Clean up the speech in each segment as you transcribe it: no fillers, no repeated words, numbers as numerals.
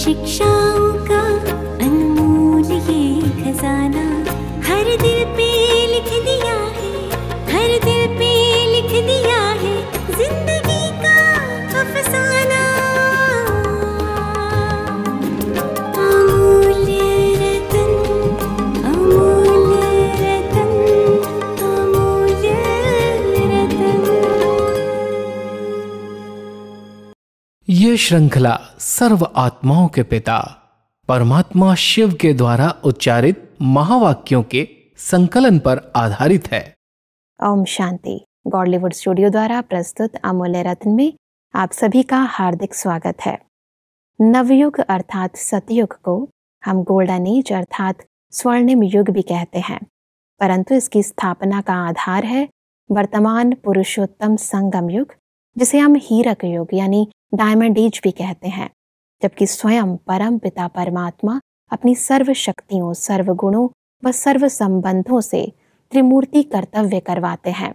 शिक्षाओं का अनमोल ये खजाना हर दिल पे लिख दिया है, हर दिल पे लिख दिया है जिंदगी का अफसाना। अमूल्य रतन, अमूल्य रतन, अमूल्य रतन। ये श्रृंखला सर्व आत्माओं के पिता परमात्मा शिव के द्वारा उच्चारित महावाक्यों के संकलन पर आधारित है। ओम शांति। गॉडलीवुड स्टूडियो द्वारा प्रस्तुत अमूल्य रत्न में आप सभी का हार्दिक स्वागत है। नवयुग अर्थात सतयुग को हम गोल्डन एज अर्थात स्वर्णिम युग भी कहते हैं, परंतु इसकी स्थापना का आधार है वर्तमान पुरुषोत्तम संगम युग, जिसे हम हीरक युग यानी डायमंड एज भी कहते हैं, जबकि स्वयं परम पिता परमात्मा अपनी सर्व शक्तियों, सर्व गुणों व सर्व संबंधों से त्रिमूर्ति कर्तव्य करवाते हैं।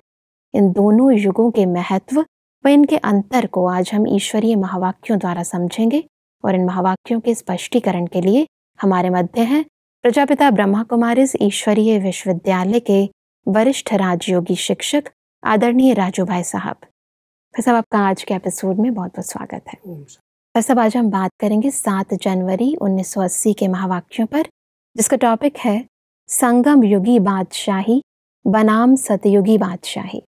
इन दोनों युगों के महत्व व इनके अंतर को आज हम ईश्वरीय महावाक्यों द्वारा समझेंगे और इन महावाक्यों के स्पष्टीकरण के लिए हमारे मध्य हैं प्रजापिता ब्रह्मा कुमारीज ईश्वरीय विश्वविद्यालय के वरिष्ठ राजयोगी शिक्षक आदरणीय राजू भाई साहब। फिर सब आपका आज के एपिसोड में बहुत बहुत स्वागत है। फिर सब आज हम बात करेंगे 7 जनवरी 1980 के महावाक्यों पर, जिसका टॉपिक है संगम युगी बादशाही बनाम सतयुगी बादशाही।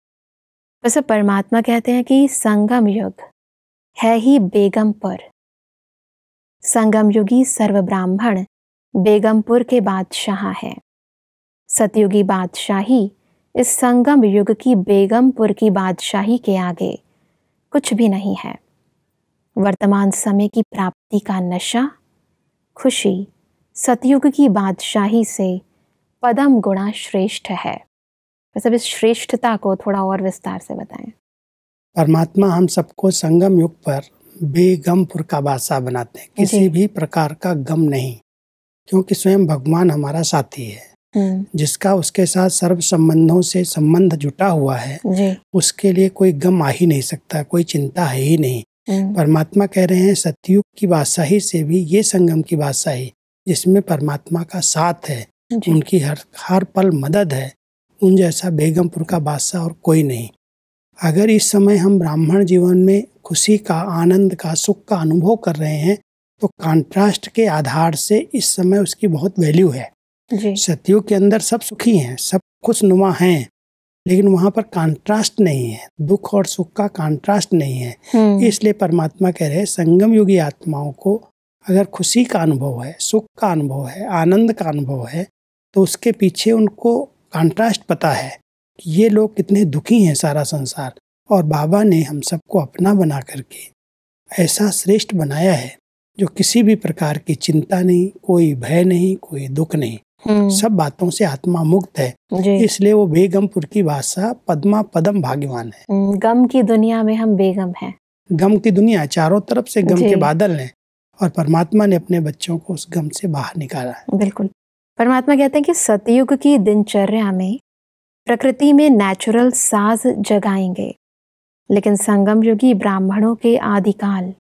वैसे परमात्मा कहते हैं कि संगम युग है ही बेगमपुर, संगम युगी सर्व ब्राह्मण बेगमपुर के बादशाह हैं। सतयुगी बादशाही इस संगम युग की बेगमपुर की बादशाही के आगे कुछ भी नहीं है। वर्तमान समय की प्राप्ति का नशा, खुशी सतयुग की बादशाही से पदम गुणा श्रेष्ठ है। वैसे इस श्रेष्ठता को थोड़ा और विस्तार से बताएं। परमात्मा हम सबको संगम युग पर बेगमपुर का बादशाह बनाते हैं, किसी भी प्रकार का गम नहीं, क्योंकि स्वयं भगवान हमारा साथी है, जिसका उसके साथ सर्व संबंधों से संबंध जुटा हुआ है, उसके लिए कोई गम आ ही नहीं सकता, कोई चिंता है ही नहीं। परमात्मा कह रहे हैं सतयुग की बादशाही से भी ये संगम की बादशाही, जिसमें परमात्मा का साथ है, उनकी हर पल मदद है, उन जैसा बेगमपुर का बादशाह और कोई नहीं। अगर इस समय हम ब्राह्मण जीवन में खुशी का, आनंद का, सुख का अनुभव कर रहे हैं, तो कॉन्ट्रास्ट के आधार से इस समय उसकी बहुत वैल्यू है। सतयुग के अंदर सब सुखी हैं, सब खुशनुमा हैं, लेकिन वहाँ पर कॉन्ट्रास्ट नहीं है, दुख और सुख का कॉन्ट्रास्ट नहीं है। इसलिए परमात्मा कह रहे हैं संगम युगी आत्माओं को अगर खुशी का अनुभव है, सुख का अनुभव है, आनंद का अनुभव है, तो उसके पीछे उनको कॉन्ट्रास्ट पता है कि ये लोग कितने दुखी हैं सारा संसार, और बाबा ने हम सबको अपना बना करके ऐसा श्रेष्ठ बनाया है जो किसी भी प्रकार की चिंता नहीं, कोई भय नहीं, कोई दुख नहीं, सब बातों से आत्मा मुक्त है। इसलिए वो बेगमपुर की बादशाह पद्मा पदम भाग्यवान है। गम की दुनिया में हम बेगम हैं। गम की दुनिया, चारों तरफ से गम के बादल हैं, और परमात्मा ने अपने बच्चों को उस गम से बाहर निकाला है। बिल्कुल। परमात्मा कहते हैं कि सतयुग की दिनचर्या में प्रकृति में नेचुरल साज जगाएंगे, लेकिन संगम युगी ब्राह्मणों के आदिकाल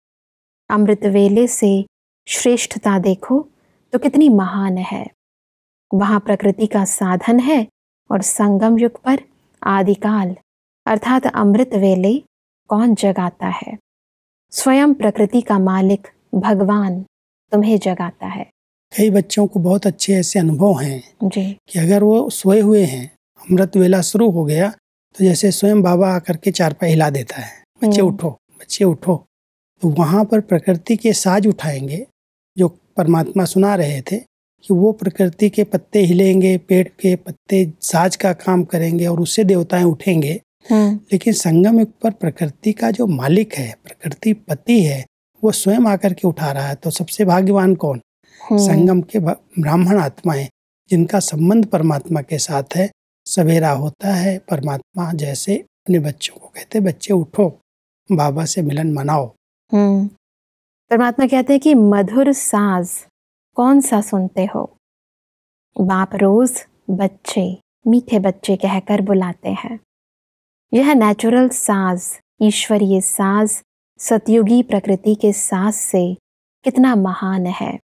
अमृत वेले से श्रेष्ठता देखो तो कितनी महान है। वहाँ प्रकृति का साधन है और संगम युग पर आदिकाल अर्थात अमृत वेले कौन जगाता है? स्वयं प्रकृति का मालिक भगवान तुम्हें जगाता है। कई बच्चों को बहुत अच्छे ऐसे अनुभव हैं कि अगर वो सोए हुए हैं, अमृत वेला शुरू हो गया, तो जैसे स्वयं बाबा आकर के चारपाई हिला देता है, बच्चे उठो, बच्चे उठो। तो वहाँ पर प्रकृति के साज उठाएंगे, जो परमात्मा सुना रहे थे कि वो प्रकृति के पत्ते हिलेंगे, पेड़ के पत्ते साज का काम करेंगे और उससे देवताएं उठेंगे। लेकिन संगम युग पर प्रकृति का जो मालिक है, प्रकृति पति है, वो स्वयं आकर के उठा रहा है। तो सबसे भाग्यवान कौन? संगम के ब्राह्मण आत्माएं, जिनका संबंध परमात्मा के साथ है। सवेरा होता है, परमात्मा जैसे अपने बच्चों को कहते, बच्चे उठो, बाबा से मिलन मनाओ। परमात्मा कहते हैं कि मधुर साज कौन सा सुनते हो? बाप रोज बच्चे, मीठे बच्चे कहकर बुलाते हैं। यह नेचुरल साज, ईश्वरीय साज, सतयुगी प्रकृति के साज से कितना महान है।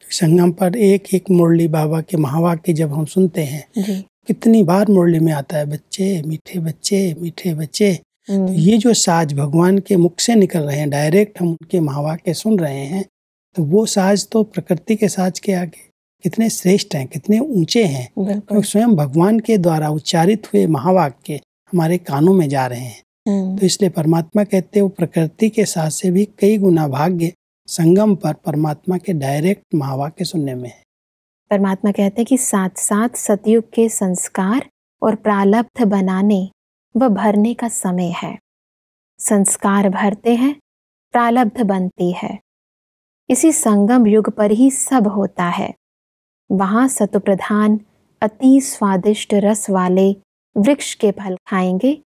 संगम पर एक एक मुरली बाबा के महावाक्य जब हम सुनते हैं, जी। कितनी बार मुरली में आता है, बच्चे मीठे बच्चे मीठे बच्चे। तो ये जो साज भगवान के मुख से निकल रहे हैं, डायरेक्ट हम उनके महावाक्य सुन रहे हैं, तो वो साज तो प्रकृति के साज के आगे कितने श्रेष्ठ हैं, कितने ऊंचे हैं। तो स्वयं भगवान के द्वारा उच्चारित हुए महावाक्य हमारे कानों में जा रहे हैं। तो इसलिए परमात्मा कहते हैं वो प्रकृति के साज से भी कई गुना भाग्य संगम पर परमात्मा के डायरेक्ट महावाक्य सुनने में है। परमात्मा कहते हैं कि साथ साथ सतयुग के संस्कार और प्रारब्ध बनाने व भरने का समय है। संस्कार भरते हैं, प्रारब्ध बनती है। इसी संगम युग पर ही सब होता है। वहां सत्वप्रधान अति स्वादिष्ट रस वाले वृक्ष के फल खाएंगे,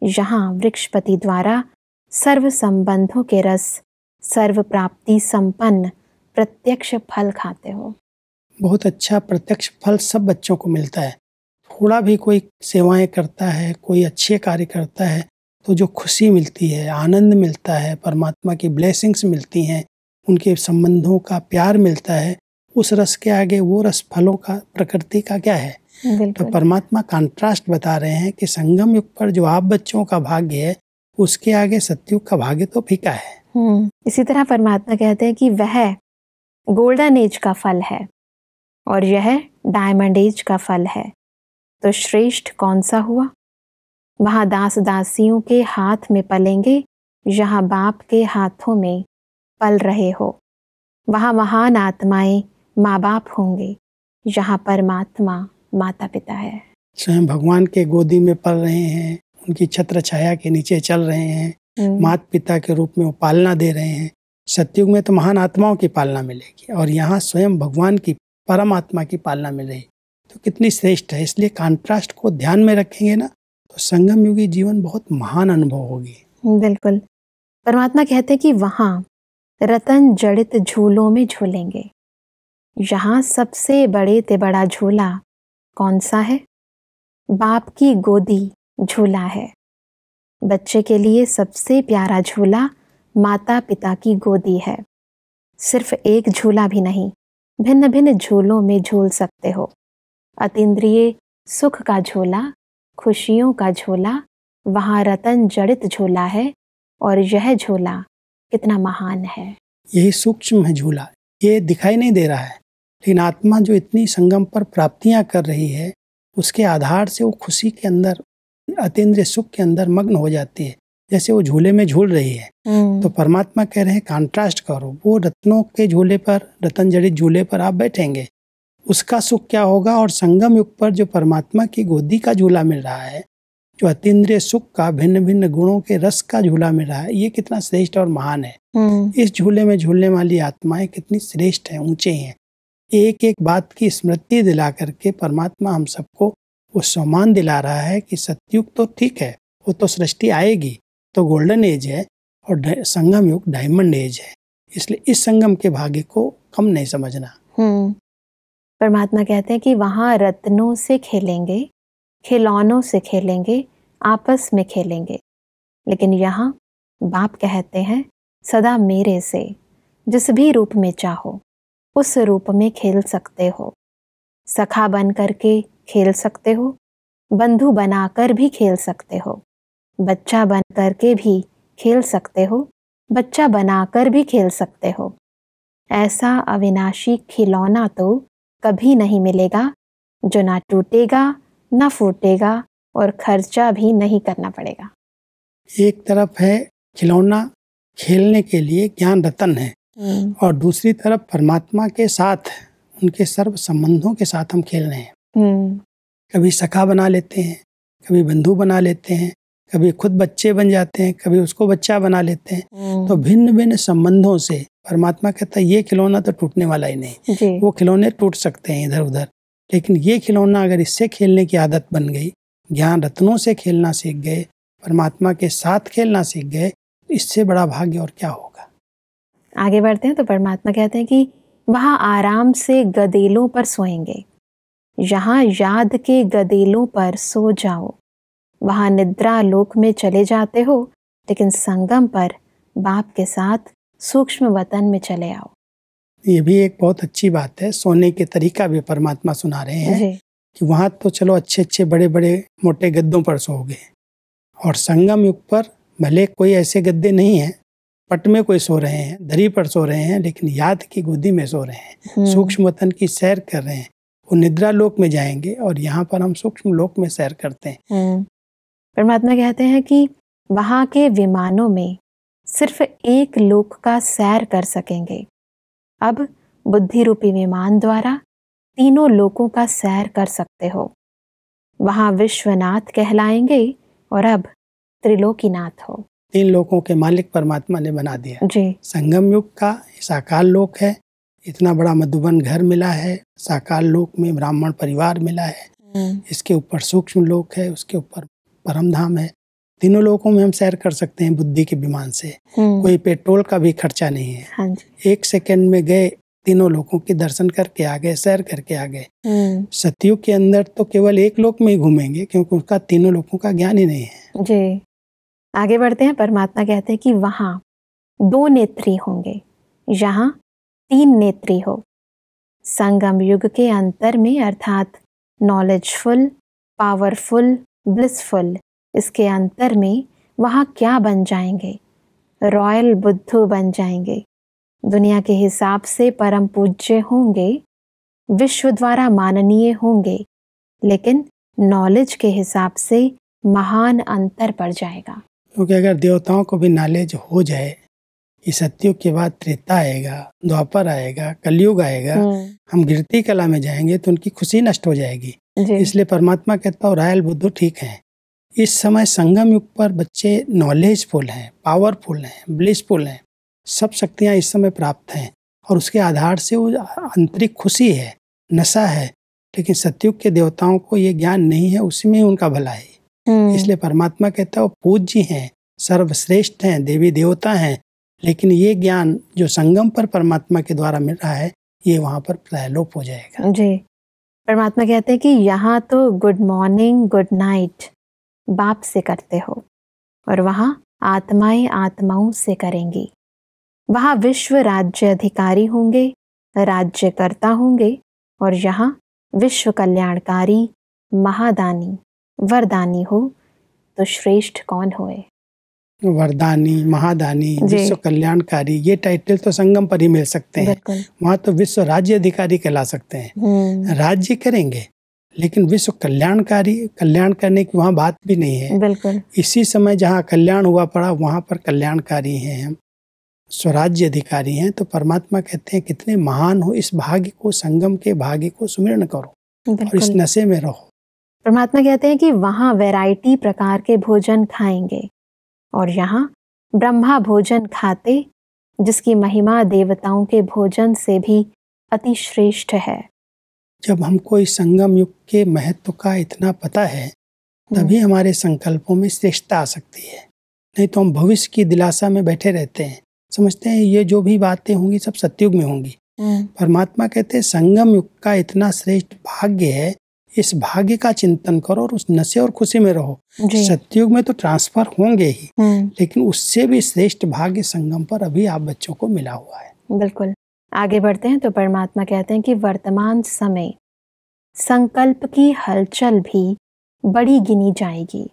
यहाँ वृक्षपति द्वारा सर्व संबंधों के रस, सर्व प्राप्ति संपन्न प्रत्यक्ष फल खाते हो। बहुत अच्छा प्रत्यक्ष फल सब बच्चों को मिलता है। थोड़ा भी कोई सेवाएं करता है, कोई अच्छे कार्य करता है, तो जो खुशी मिलती है, आनंद मिलता है, परमात्मा की ब्लेसिंग्स मिलती हैं, उनके संबंधों का प्यार मिलता है, उस रस के आगे वो रस फलों का, प्रकृति का क्या है। तो परमात्मा कंट्रास्ट बता रहे हैं कि संगम युग पर जो आप बच्चों का भाग्य है, उसके आगे सतयुग का भाग्य तो फीका है। इसी तरह परमात्मा कहते हैं कि वह गोल्डन एज का फल है और यह डायमंड एज का फल है। तो श्रेष्ठ कौन सा हुआ? वहां दास दासियों के हाथ में पलेंगे, यहाँ बाप के हाथों में पल रहे हो। वहां महान आत्माएं माँ बाप होंगे, यहाँ परमात्मा माता पिता है। स्वयं भगवान के गोदी में पल रहे हैं, उनकी छत्र छाया के नीचे चल रहे हैं, माता पिता के रूप में वो पालना दे रहे हैं। सतयुग में तो महान आत्माओं की पालना मिलेगी और यहाँ स्वयं भगवान की परमात्मा की पालना मिल रही, तो कितनी श्रेष्ठ है। इसलिए कॉन्ट्रास्ट को ध्यान में रखेंगे ना, तो संगम युगी जीवन बहुत महान अनुभव होगी। बिल्कुल। परमात्मा कहते हैं कि वहाँ रतन जड़ित झूलों में झूलेंगे। यहाँ सबसे बड़े ते बड़ा झूला कौन सा है? बाप की गोदी झूला है। बच्चे के लिए सबसे प्यारा झूला माता पिता की गोदी है। सिर्फ एक झूला भी नहीं, भिन्न भिन्न झूलों में झूल सकते हो। अतीन्द्रिय सुख का झूला, खुशियों का झूला, वहाँ रतन जड़ित झूला है और यह झूला कितना महान है। यही सूक्ष्म है झूला, ये दिखाई नहीं दे रहा है, लेकिन आत्मा जो इतनी संगम पर प्राप्तियां कर रही है, उसके आधार से वो खुशी के अंदर, अतीन्द्रिय सुख के अंदर मग्न हो जाती है, जैसे वो झूले में झूल रही है। तो परमात्मा कह रहे हैं कॉन्ट्रास्ट करो, वो रत्नों के झूले पर, रतन जड़ित झूले पर आप बैठेंगे, उसका सुख क्या होगा। और संगम युग पर जो परमात्मा की गोदी का झूला मिल रहा है, जो अतीन्द्रिय सुख का, भिन्न भिन्न गुणों के रस का झूला मिल रहा है, ये कितना श्रेष्ठ और महान है। इस झूले में झूलने वाली आत्माएं कितनी श्रेष्ठ हैं, ऊंचे हैं। एक एक बात की स्मृति दिला करके परमात्मा हम सबको वो सम्मान दिला रहा है कि सतयुग तो ठीक है, वो तो सृष्टि आएगी, तो गोल्डन एज है, और संगम युग डायमंड एज है। इसलिए इस संगम के भाग्य को कम नहीं समझना। परमात्मा कहते हैं कि वहाँ रत्नों से खेलेंगे, खिलौनों से खेलेंगे, आपस में खेलेंगे, लेकिन यहाँ बाप कहते हैं सदा मेरे से जिस भी रूप में चाहो उस रूप में खेल सकते हो। सखा बन करके खेल सकते हो, बंधु बनाकर भी खेल सकते हो, बच्चा बन करके भी खेल सकते हो, बच्चा बनाकर भी खेल सकते हो। ऐसा अविनाशी खिलौना तो कभी नहीं मिलेगा जो ना टूटेगा ना फूटेगा और खर्चा भी नहीं करना पड़ेगा। एक तरफ है खिलौना खेलने के लिए ज्ञान रतन है, और दूसरी तरफ परमात्मा के साथ, उनके सर्व संबंधों के साथ हम खेल रहे हैं। कभी सखा बना लेते हैं, कभी बंधु बना लेते हैं, कभी खुद बच्चे बन जाते हैं, कभी उसको बच्चा बना लेते हैं। तो भिन्न भिन्न संबंधों से परमात्मा कहता है ये खिलौना तो टूटने वाला ही नहीं। वो खिलौने टूट सकते हैं इधर उधर, लेकिन ये खिलौना अगर इससे खेलने की आदत बन गई, ज्ञान रत्नों से खेलना सीख गए, परमात्मा के साथ खेलना सीख गए, इससे बड़ा भाग्य और क्या होगा। आगे बढ़ते हैं तो परमात्मा कहते हैं कि वहाँ आराम से गदेलों पर सोएंगे। यहाँ याद के गदेलों पर सो जाओ। वहाँ निद्रा लोक में चले जाते हो, लेकिन संगम पर बाप के साथ सूक्ष्म वतन में चले आओ। ये भी एक बहुत अच्छी बात है। सोने के तरीका भी परमात्मा सुना रहे हैं जी। कि वहाँ तो चलो अच्छे अच्छे बड़े बड़े मोटे गद्दों पर सोओगे, और संगम युग पर भले कोई ऐसे गद्दे नहीं हैं, पट में कोई सो रहे हैं, दरी पर सो रहे हैं, लेकिन याद की गोदी में सो रहे हैं, सूक्ष्म वतन की सैर कर रहे हैं। वो निद्रा लोक में जाएंगे और यहाँ पर हम सूक्ष्म लोक में सैर करते हैं। परमात्मा कहते हैं कि वहाँ के विमानों में सिर्फ एक लोक का सैर कर सकेंगे। अब बुद्धि रूपी विमान द्वारा तीनों लोकों का सैर कर सकते हो। वहाँ विश्वनाथ कहलाएंगे और अब त्रिलोकीनाथ हो। 3 लोकों के मालिक परमात्मा ने बना दिया जी। संगम युग का साकार लोक है, इतना बड़ा मधुबन घर मिला है, साकार लोक में ब्राह्मण परिवार मिला है, इसके ऊपर सूक्ष्म लोक है, उसके ऊपर परम धाम है। तीनों लोकों में हम सैर कर सकते हैं बुद्धि के विमान से। कोई पेट्रोल का भी खर्चा नहीं है। हाँ जी। 1 सेकंड में गए, तीनों लोकों के दर्शन करके आ गए, सैर करके आ गए। सतयुग के अंदर तो केवल एक लोक में ही घूमेंगे, क्योंकि उसका तीनों लोकों का ज्ञान ही नहीं है। जी। आगे बढ़ते हैं। परमात्मा कहते हैं कि वहाँ 2 नेत्री होंगे, यहाँ 3 नेत्री हो। संगम युग के अंतर में अर्थात नॉलेजफुल, पावरफुल, ब्लिसफुल, इसके अंतर में वहाँ क्या बन जाएंगे? रॉयल बुद्धू बन जाएंगे। दुनिया के हिसाब से परम पूज्य होंगे, विश्व द्वारा माननीय होंगे, लेकिन नॉलेज के हिसाब से महान अंतर पड़ जाएगा। क्योंकि अगर देवताओं को भी नॉलेज हो जाए, इस सतयुग के बाद त्रेता आएगा, द्वापर आएगा, कलयुग आएगा, हम गिरती कला में जाएंगे तो उनकी खुशी नष्ट हो जाएगी। इसलिए परमात्मा कहता है रॉयल बुद्धू ठीक है। इस समय संगम युग पर बच्चे नॉलेजफुल हैं, पावरफुल हैं, ब्लिसफुल हैं, सब शक्तियां इस समय प्राप्त हैं, और उसके आधार से वो आंतरिक खुशी है, नशा है। लेकिन सतयुग के देवताओं को ये ज्ञान नहीं है, उसी में उनका भला है। इसलिए परमात्मा कहता है वो पूज्य हैं, सर्वश्रेष्ठ हैं, देवी देवता हैं, लेकिन ये ज्ञान जो संगम पर परमात्मा के द्वारा मिल रहा है, ये वहाँ पर प्रलोप हो जाएगा। जी। परमात्मा कहते हैं कि यहाँ तो गुड मॉर्निंग, गुड नाइट बाप से करते हो, और वहाँ आत्माएं आत्माओं से करेंगी। वहाँ विश्व राज्य अधिकारी होंगे, राज्यकर्ता होंगे, और यहाँ विश्व कल्याणकारी, महादानी, वरदानी हो तो श्रेष्ठ कौन होए? वरदानी, महादानी, विश्व कल्याणकारी, ये टाइटल तो संगम पर ही मिल सकते हैं। वहाँ तो विश्व राज्य अधिकारी कहला सकते हैं। राज्य करेंगे, लेकिन विश्व कल्याणकारी, कल्याण करने की वहाँ बात भी नहीं है। बिल्कुल। इसी समय जहाँ कल्याण हुआ पड़ा, वहाँ पर कल्याणकारी हैं हम, स्वराज्य अधिकारी हैं। तो परमात्मा कहते हैं कितने महान हो, इस भाग्य को, संगम के भाग्य को सुमिरन करो और इस नशे में रहो। परमात्मा कहते हैं कि वहाँ वैरायटी प्रकार के भोजन खाएंगे, और यहाँ ब्रह्मा भोजन खाते, जिसकी महिमा देवताओं के भोजन से भी अति श्रेष्ठ है। जब हमको इस संगम युग के महत्व का इतना पता है, तभी हमारे संकल्पों में श्रेष्ठता आ सकती है। नहीं तो हम भविष्य की दिलासा में बैठे रहते हैं, समझते हैं ये जो भी बातें होंगी सब सतयुग में होंगी। परमात्मा कहते हैं संगम युग का इतना श्रेष्ठ भाग्य है, इस भाग्य का चिंतन करो और उस नशे और खुशी में रहो। सतयुग में तो ट्रांसफर होंगे ही, लेकिन उससे भी श्रेष्ठ भाग्य संगम पर अभी आप बच्चों को मिला हुआ है। बिल्कुल। आगे बढ़ते हैं तो परमात्मा कहते हैं कि वर्तमान समय संकल्प की हलचल भी बड़ी गिनी जाएगी।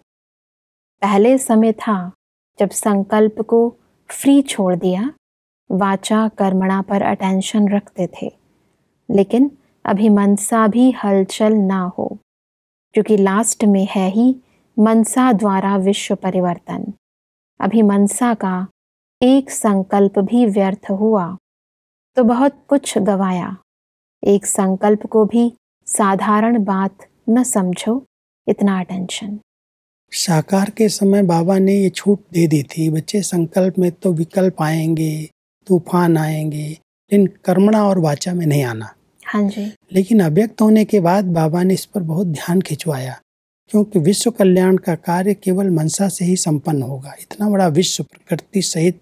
पहले समय था जब संकल्प को फ्री छोड़ दिया, वाचा कर्मणा पर अटेंशन रखते थे, लेकिन अभी मनसा भी हलचल ना हो, क्योंकि लास्ट में है ही मनसा द्वारा विश्व परिवर्तन। अभी मनसा का एक संकल्प भी व्यर्थ हुआ तो बहुत कुछ गवाया। एक संकल्प को भी साधारण बात न समझो, इतना अटेंशन। साकार के समय बाबा ने ये छूट दे दी थी, बच्चे संकल्प में तो विकल्प आएंगे, तूफान आएंगे, लेकिन कर्मणा और वाचा में नहीं आना। हाँ जी। लेकिन अव्यक्त होने के बाद बाबा ने इस पर बहुत ध्यान खिंचवाया, क्योंकि विश्व कल्याण का कार्य केवल मनसा से ही संपन्न होगा। इतना बड़ा विश्व, प्रकृति सहित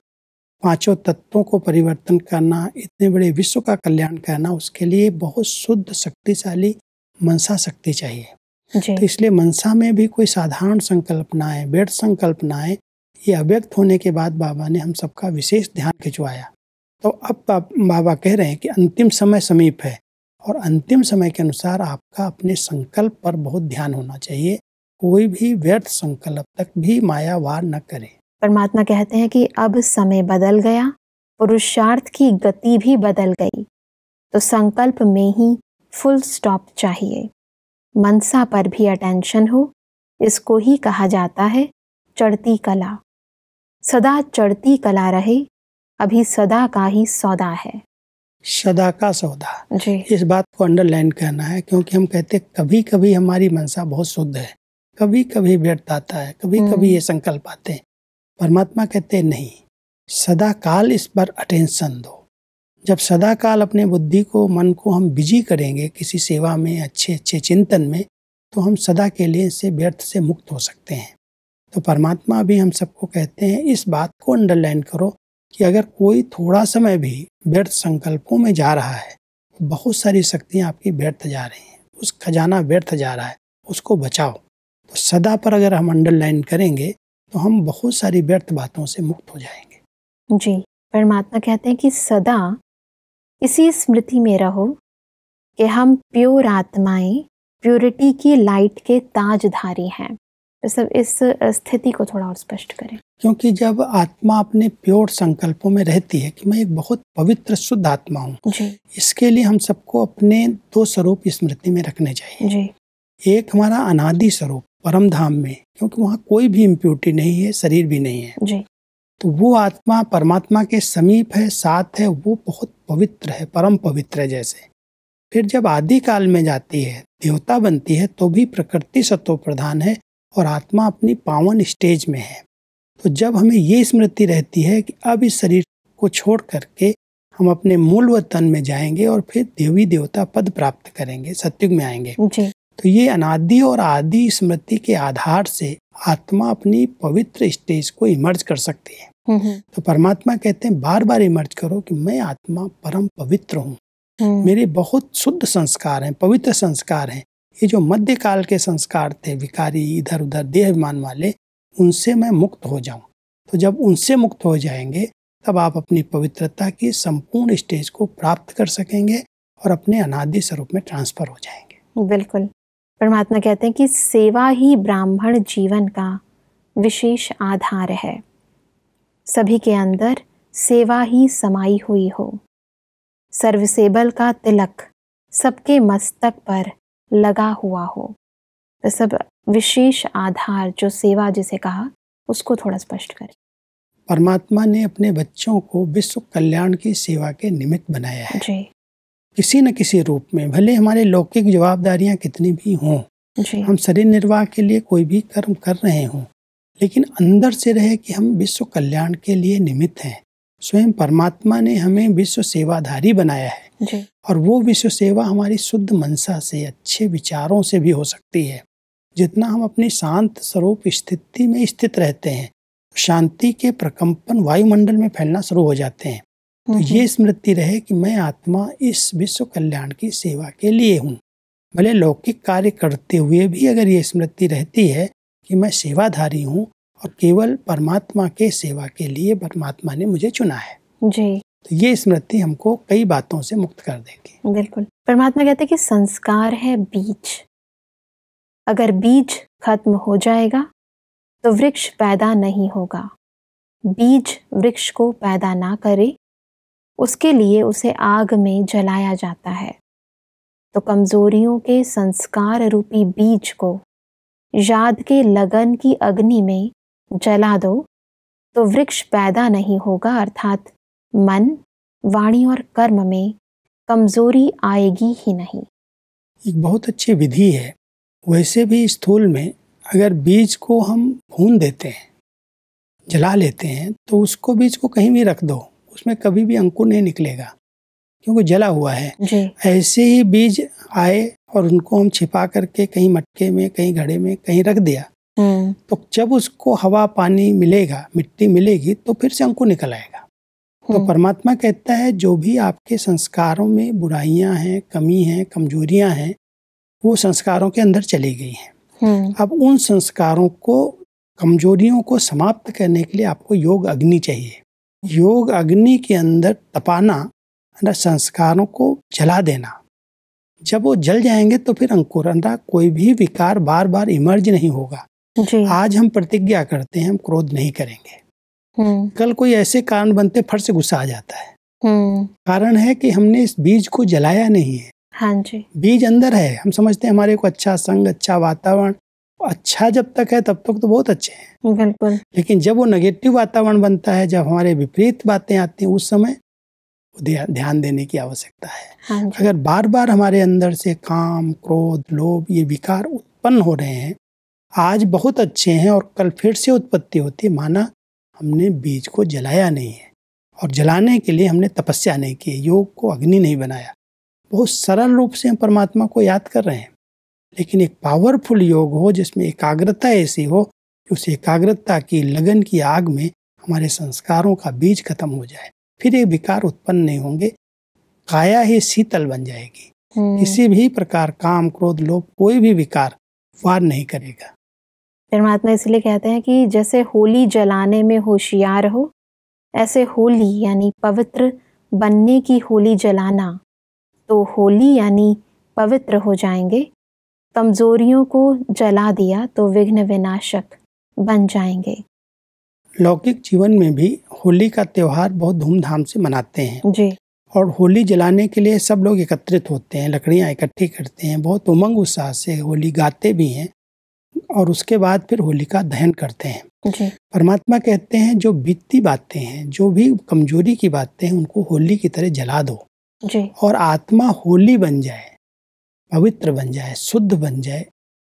5 तत्वों को परिवर्तन करना, इतने बड़े विश्व का कल्याण करना, उसके लिए बहुत शुद्ध शक्तिशाली मनसा शक्ति चाहिए। तो इसलिए मनसा में भी कोई साधारण संकल्प ना आए, व्यर्थ संकल्प ना आए। ये अव्यक्त होने के बाद बाबा ने हम सबका विशेष ध्यान खिंचवाया तो अब बाबा कह रहे हैं कि अंतिम समय समीप है और अंतिम समय के अनुसार आपका अपने संकल्प पर बहुत ध्यान होना चाहिए। कोई भी व्यर्थ संकल्प तक भी माया वार न करे। परमात्मा कहते हैं कि अब समय बदल गया, पुरुषार्थ की गति भी बदल गई, तो संकल्प में ही फुल स्टॉप चाहिए। मनसा पर भी अटेंशन हो, इसको ही कहा जाता है चढ़ती कला। सदा चढ़ती कला रहे, अभी सदा का ही सौदा है। सदा का सौदा जी। इस बात को अंडरलाइन करना है, क्योंकि हम कहते कभी कभी हमारी मनसा बहुत शुद्ध है, कभी कभी व्यर्थ आता है, कभी कभी ये संकल्प आते हैं। परमात्मा कहते नहीं, सदा काल इस पर अटेंशन दो। जब सदा काल अपने बुद्धि को, मन को हम बिजी करेंगे किसी सेवा में, अच्छे अच्छे चिंतन में, तो हम सदा के लिए इससे व्यर्थ से मुक्त हो सकते हैं। तो परमात्मा भी हम सबको कहते हैं इस बात को अंडरलाइन करो कि अगर कोई थोड़ा समय भी व्यर्थ संकल्पों में जा रहा है, बहुत सारी शक्तियाँ आपकी व्यर्थ जा रही हैं, उस खजाना व्यर्थ जा रहा है, उसको बचाओ। तो सदा पर अगर हम अंडरलाइन करेंगे तो हम बहुत सारी व्यर्थ बातों से मुक्त हो जाएंगे। जी। परमात्मा कहते हैं कि सदा इसी स्मृति में रहो कि हम प्योर आत्माएं, प्योरिटी की लाइट के ताजधारी हैं। तो सब इस स्थिति को थोड़ा और स्पष्ट करें। क्योंकि जब आत्मा अपने प्योर संकल्पों में रहती है कि मैं एक बहुत पवित्र शुद्ध आत्मा हूँ, इसके लिए हम सबको अपने दो स्वरूप स्मृति में रखने चाहिए। जी। एक हमारा अनादि स्वरूप परम धाम में, क्योंकि वहाँ कोई भी इम्प्योरिटी नहीं है, शरीर भी नहीं है। जी। तो वो आत्मा परमात्मा के समीप है, साथ है, वो बहुत पवित्र है, परम पवित्र है जैसे। फिर जब आदि काल में जाती है, देवता बनती है, तो भी प्रकृति सत्व प्रधान है और आत्मा अपनी पावन स्टेज में है। तो जब हमें ये स्मृति रहती है कि अब इस शरीर को छोड़ करके हम अपने मूल वतन में जाएंगे और फिर देवी देवता पद प्राप्त करेंगे, सतयुग में आएंगे। जी। तो ये अनादि और आदि स्मृति के आधार से आत्मा अपनी पवित्र स्टेज को इमर्ज कर सकती है। तो परमात्मा कहते हैं बार बार इमर्ज करो कि मैं आत्मा परम पवित्र हूँ, मेरे बहुत शुद्ध संस्कार हैं, पवित्र संस्कार हैं। ये जो मध्यकाल के संस्कार थे, विकारी, इधर उधर देहाभिमान वाले, उनसे मैं मुक्त हो जाऊं। तो जब उनसे मुक्त हो जाएंगे तब आप अपनी पवित्रता की संपूर्ण स्टेज को प्राप्त कर सकेंगे और अपने अनादि स्वरूप में ट्रांसफर हो जाएंगे। बिल्कुल। परमात्मा कहते हैं कि सेवा ही ब्राह्मण जीवन का विशेष आधार है। सभी के अंदर सेवा ही समाई हुई हो। सर्वसेबल का तिलक सबके मस्तक पर लगा हुआ हो। तो सब विशेष आधार जो सेवा जिसे कहा, उसको थोड़ा स्पष्ट करें। परमात्मा ने अपने बच्चों को विश्व कल्याण की सेवा के निमित्त बनाया है। जी। किसी न किसी रूप में, भले हमारे लौकिक जवाबदारियां कितनी भी हों, हम शरीर निर्वाह के लिए कोई भी कर्म कर रहे हों, लेकिन अंदर से रहे कि हम विश्व कल्याण के लिए निमित्त हैं। स्वयं परमात्मा ने हमें विश्व सेवाधारी बनाया है। जी। और वो विश्व सेवा हमारी शुद्ध मनसा से, अच्छे विचारों से भी हो सकती है। जितना हम अपनी शांत स्वरूप स्थिति में स्थित रहते हैं, शांति के प्रकंपन वायुमंडल में फैलना शुरू हो जाते हैं। तो ये स्मृति रहे कि मैं आत्मा इस विश्व कल्याण की सेवा के लिए हूँ। भले लौकिक कार्य करते हुए भी अगर ये स्मृति रहती है कि मैं सेवाधारी हूँ और केवल परमात्मा के सेवा के लिए परमात्मा ने मुझे चुना है। जी। तो ये स्मृति हमको कई बातों से मुक्त कर देगी। बिल्कुल। परमात्मा कहते हैं कि संस्कार है बीज। अगर बीज खत्म हो जाएगा तो वृक्ष पैदा नहीं होगा। बीज वृक्ष को पैदा ना करे, उसके लिए उसे आग में जलाया जाता है। तो कमजोरियों के संस्कार रूपी बीज को याद के लगन की अग्नि में जला दो तो वृक्ष पैदा नहीं होगा, अर्थात मन, वाणी और कर्म में कमजोरी आएगी ही नहीं। एक बहुत अच्छी विधि है। वैसे भी स्थूल में अगर बीज को हम भून देते हैं, जला लेते हैं, तो उसको बीज को कहीं भी रख दो, उसमें कभी भी अंकुर नहीं निकलेगा क्योंकि जला हुआ है। जी। ऐसे ही बीज आए और उनको हम छिपा करके कहीं मटके में, कहीं घड़े में कहीं रख दिया, तो जब उसको हवा पानी मिलेगा, मिट्टी मिलेगी, तो फिर से अंकुर निकल आएगा। तो परमात्मा कहता है जो भी आपके संस्कारों में बुराइयां हैं, कमी हैं, कमजोरियां हैं, वो संस्कारों के अंदर चली गई हैं। अब उन संस्कारों को, कमजोरियों को समाप्त करने के लिए आपको योग अग्नि चाहिए। योग अग्नि के अंदर तपाना, संस्कारों को जला देना। जब वो जल जाएंगे तो फिर अंकुरण कोई भी विकार बार बार इमर्ज नहीं होगा। आज हम प्रतिज्ञा करते हैं हम क्रोध नहीं करेंगे, कल कोई ऐसे कारण बनते फट से गुस्सा आ जाता है। कारण है कि हमने इस बीज को जलाया नहीं है। हाँ जी। बीज अंदर है, हम समझते हैं हमारे को अच्छा संग, अच्छा वातावरण, अच्छा जब तक है तब तक तो बहुत अच्छे हैं, बिल्कुल। लेकिन जब वो नेगेटिव वातावरण बनता है, जब हमारे विपरीत बातें आती हैं, उस समय ध्यान देने की आवश्यकता है। हाँ, अगर बार बार हमारे अंदर से काम, क्रोध, लोभ ये विकार उत्पन्न हो रहे हैं, आज बहुत अच्छे हैं और कल फिर से उत्पत्ति होती है, माना हमने बीज को जलाया नहीं है। और जलाने के लिए हमने तपस्या नहीं की, योग को अग्नि नहीं बनाया। बहुत सरल रूप से हम परमात्मा को याद कर रहे हैं, लेकिन एक पावरफुल योग हो जिसमें एकाग्रता ऐसी हो कि उस एकाग्रता की लगन की आग में हमारे संस्कारों का बीज खत्म हो जाए, फिर ये विकार उत्पन्न नहीं होंगे, काया ही शीतल बन जाएगी। किसी भी प्रकार काम, क्रोध, लोभ कोई भी विकार वार नहीं करेगा। परमात्मा इसलिए कहते हैं कि जैसे होली जलाने में होशियार हो, ऐसे होली यानी पवित्र बनने की होली जलाना, तो होली यानी पवित्र हो जाएंगे। कमजोरियों को जला दिया तो विघ्न विनाशक बन जाएंगे। लौकिक जीवन में भी होली का त्योहार बहुत धूमधाम से मनाते हैं जी। और होली जलाने के लिए सब लोग एकत्रित होते हैं, लकड़ियां इकट्ठी करते हैं, बहुत उमंग उत्साह से होली गाते भी हैं और उसके बाद फिर होली का दहन करते हैं। जी। परमात्मा कहते हैं जो बीतती बातें हैं, जो भी कमजोरी की बातें हैं, उनको होली की तरह जला दो जी। और आत्मा होली बन जाए, पवित्र बन जाए, शुद्ध बन जाए।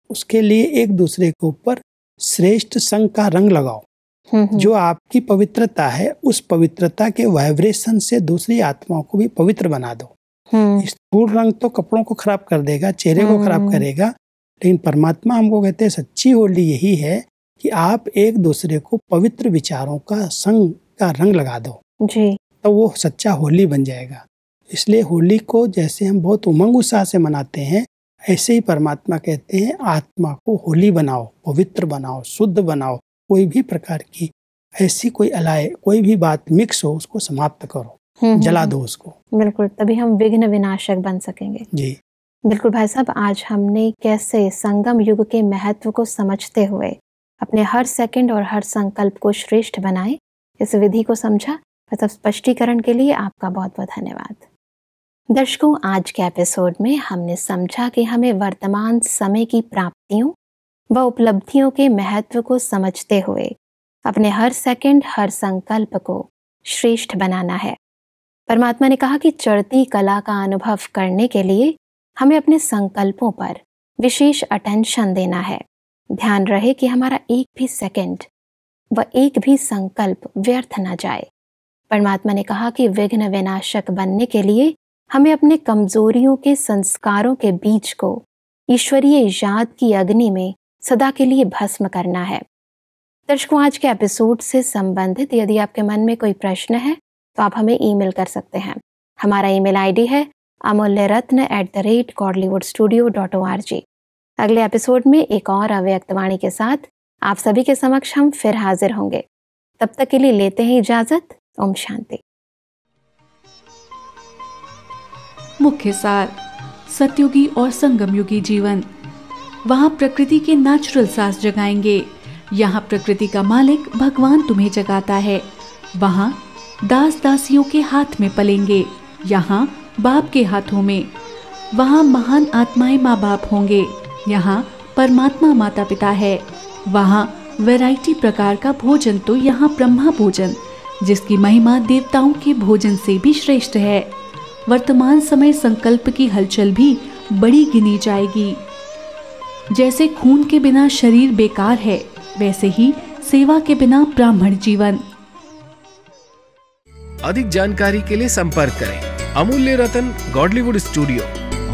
उसके लिए एक दूसरे के ऊपर श्रेष्ठ संग का रंग लगाओ। जो आपकी पवित्रता है, उस पवित्रता के वाइब्रेशन से दूसरी आत्माओं को भी पवित्र बना दो। स्थूल रंग तो कपड़ों को खराब कर देगा, चेहरे को खराब करेगा, लेकिन परमात्मा हमको कहते हैं सच्ची होली यही है कि आप एक दूसरे को पवित्र विचारों का संग का रंग लगा दो जी। तो वो सच्चा होली बन जाएगा। इसलिए होली को जैसे हम बहुत उमंग उत्साह से मनाते हैं, ऐसे ही परमात्मा कहते हैं आत्मा को होली बनाओ, पवित्र बनाओ, शुद्ध बनाओ। कोई भी प्रकार की ऐसी कोई अलाय, कोई भी बात मिक्स हो, उसको समाप्त करो, जला दो उसको। बिल्कुल, तभी हम विघ्न विनाशक बन सकेंगे। जी बिल्कुल भाई साहब, आज हमने कैसे संगम युग के महत्व को समझते हुए अपने हर सेकंड और हर संकल्प को श्रेष्ठ बनाए, इस विधि को समझा। मतलब स्पष्टीकरण के लिए आपका बहुत बहुत धन्यवाद। दर्शकों, आज के एपिसोड में हमने समझा कि हमें वर्तमान समय की प्राप्तियों व उपलब्धियों के महत्व को समझते हुए अपने हर सेकंड, हर संकल्प को श्रेष्ठ बनाना है। परमात्मा ने कहा कि चढ़ती कला का अनुभव करने के लिए हमें अपने संकल्पों पर विशेष अटेंशन देना है। ध्यान रहे कि हमारा एक भी सेकंड व एक भी संकल्प व्यर्थ न जाए। परमात्मा ने कहा कि विघ्न विनाशक बनने के लिए हमें अपने कमजोरियों के संस्कारों के बीज को ईश्वरीय याद की अग्नि में सदा के लिए भस्म करना है। दर्शकों, आज के एपिसोड से संबंधित यदि आपके मन में कोई प्रश्न है तो आप हमें ईमेल कर सकते हैं। हमारा ईमेल आईडी है amulyaratna@godlywoodstudio.org। अगले एपिसोड में एक और अव्यक्त वाणी के साथ आप सभी के समक्ष हम फिर हाजिर होंगे। तब तक के लिए लेते हैं इजाजत। ओम शांति। मुख्य सार: सतयुगी और संगमयुगी जीवन। वहाँ प्रकृति के नेचुरल सांस जगाएंगे। यहाँ प्रकृति का मालिक भगवान तुम्हें जगाता है। वहाँ दास दासियों के हाथ में पलेंगे, यहाँ बाप के हाथों में। वहाँ महान आत्माएं माँ बाप होंगे, यहाँ परमात्मा माता पिता है। वहाँ वैरायटी प्रकार का भोजन तो यहाँ ब्रह्मा भोजन, जिसकी महिमा देवताओं के भोजन से भी श्रेष्ठ है। वर्तमान समय संकल्प की हलचल भी बड़ी गिनी जाएगी। जैसे खून के बिना शरीर बेकार है, वैसे ही सेवा के बिना ब्राह्मण जीवन। अधिक जानकारी के लिए संपर्क करें Amulya Ratan, Godlywood studio,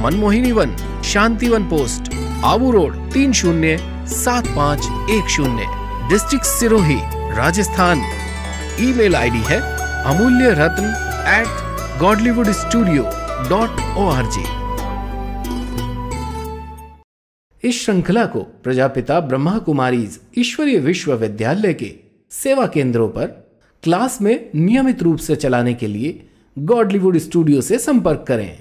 Manmohini Van, Shantivan post, Abu road, 307510, district Sirohi, Rajasthan. Email ID है amulyaratn@godlywoodstudio.org। इस श्रृंखला को प्रजापिता ब्रह्मा कुमारीज ईश्वरीय विश्वविद्यालय के सेवा केंद्रों पर क्लास में नियमित रूप से चलाने के लिए गॉडलीवुड स्टूडियो से संपर्क करें।